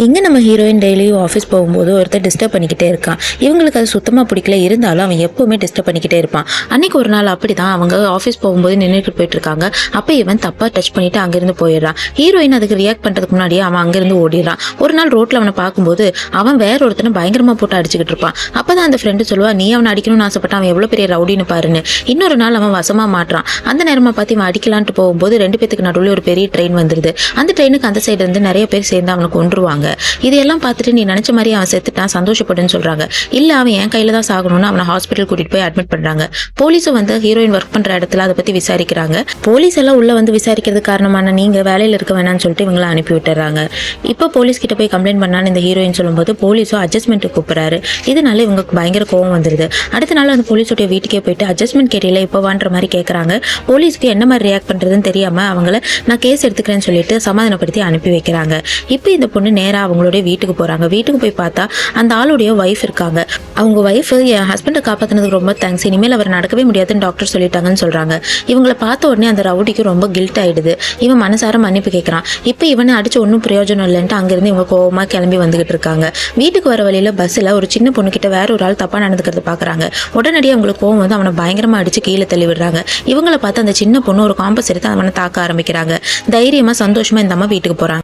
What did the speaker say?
இங்கே நம்ம ஹீரோயின் டெய்லியும் ஆஃபீஸ் போகும்போது ஒருத்தர் டிஸ்டர்ப் பண்ணிக்கிட்டே இருக்கான். இவங்களுக்கு அது சுத்தமாக பிடிக்கல, இருந்தாலும் அவன் எப்போவுமே டிஸ்டர்ப் பண்ணிக்கிட்டே இருப்பான். அன்னைக்கு ஒரு நாள் அப்படி தான் அவங்க ஆஃபீஸ் போகும்போது நின்றுட்டு போயிட்டு இருக்காங்க. அப்போ இவன் தப்பாக டச் பண்ணிட்டு அங்கேருந்து போயிடுறான். ஹீரோயின் அதுக்கு ரியாக்ட் பண்ணுறதுக்கு முன்னாடியே அவன் அங்கேருந்து ஓடிடுறான். ஒரு நாள் ரோட்டில் அவனை பார்க்கும்போது அவன் வேற ஒருத்தனை பயங்கரமாக போட்டு அடிச்சுக்கிட்டு இருப்பான். அப்போ தான் அந்த ஃப்ரெண்டு சொல்லுவா, நீ அவனை அடிக்கணும்னு ஆசைப்பட்டான், அவன் எவ்வளோ பெரிய ரவுடின்னு பாருன்னு. இன்னொரு நாள் அவன் வசமாக மாட்டுறான். அந்த நேரமாக பார்த்து இவன் அடிக்கலான்ட்டு போகும்போது ரெண்டு பேத்துக்கு நடுவில் ஒரு பெரிய ட்ரெயின் வந்துடுது. அந்த ட்ரெயினுக்கு அந்த சைடு இருந்து நிறைய பேர் சேர்ந்து அவனை கொன்றுவாங்க. இதையெல்லாம் பார்த்துட்டு நீ நினைச்ச மாதிரி அவன் செத்துட்டான், சந்தோஷப்படுன்னு சொல்றாங்க. இல்ல அவன் என் கையில தான் சாகணும்னு அவனை ஹாஸ்பிட்டல் கூட்டிட்டு போய் அட்மிட் பண்றாங்க. போலீஸும் வந்து ஹீரோயின் ஒர்க் பண்ற இடத்துல அதை பத்தி விசாரிக்கிறாங்க. போலீஸ் எல்லாம் உள்ள வந்து விசாரிக்கிறது காரணமான நீங்க வேலையில இருக்க வேணாம்னு சொல்லிட்டு இவங்களை அனுப்பி விட்டுறாங்க. இப்போ போலீஸ் கிட்ட போய் கம்ப்ளைண்ட் பண்ணான்னு இந்த ஹீரோயின் சொல்லும்போது போலீஸும் அட்ஜஸ்ட்மெண்ட் கூப்பிடுறாரு. இதனால இவங்களுக்கு பயங்கர கோவம் வந்துருது. அடுத்த நாள் அந்த போலீஸோட வீட்டுக்கே போயிட்டு அட்ஜஸ்ட்மெண்ட் கேரியல இப்போ வான்ற மாதிரி கேட்கறாங்க. போலீஸ்க்கு என்ன மாதிரி ரியாக்ட் பண்றதுன்னு தெரியாம அவங்கள நான் கேஸ் எடுத்துக்கிறேன்னு சொல்லிட்டு சமாதானப்படுத்தி அனுப்பி வைக்கிறாங்க. இப்போ இந்த பொண்ணு நேரா அவங்களுடைய வீட்டுக்கு போறாங்க. வீட்டுக்கு போய் பார்த்தா அந்த ஆளுடைய ஒய்ஃப் இருக்காங்க. அவங்க ஒய்ஃப் என் ஹஸ்பண்டை காப்பாற்றினதுக்கு ரொம்ப தேங்க்ஸ், இனிமேல் அவர் நடக்கவே முடியாதுன்னு டாக்டர் சொல்லிட்டாங்கன்னு சொல்றாங்க. இவங்களை பார்த்த உடனே அந்த ரவுடிக்கு ரொம்ப கில்ட் ஆயிடுது. இவன் மனசார மன்னிப்பு கேட்கறான். இப்போ இவனை அடிச்சு ஒன்றும் பிரயோஜனம் இல்லைன்ட்டு அங்கிருந்து இவங்க கோவமா கிளம்பி வந்துகிட்டு இருக்காங்க. வீட்டுக்கு வர வழியில பஸ்ல ஒரு சின்ன பொண்ணு கிட்ட வேற ஒரு ஆள் தப்பா நடந்துக்கிறத பாக்குறாங்க. உடனடியாக அவங்களுக்கு கோவம் வந்து அவனை பயங்கரமா அடிச்சு கீழே தள்ளி விடுறாங்க. இவங்களை பார்த்து அந்த சின்ன பொண்ணு ஒரு காம்பஸ் எடுத்து அவனை தாக்க ஆரம்பிக்கிறாங்க. தைரியமா சந்தோஷமா இந்த அம்மா வீட்டுக்கு போறாங்க.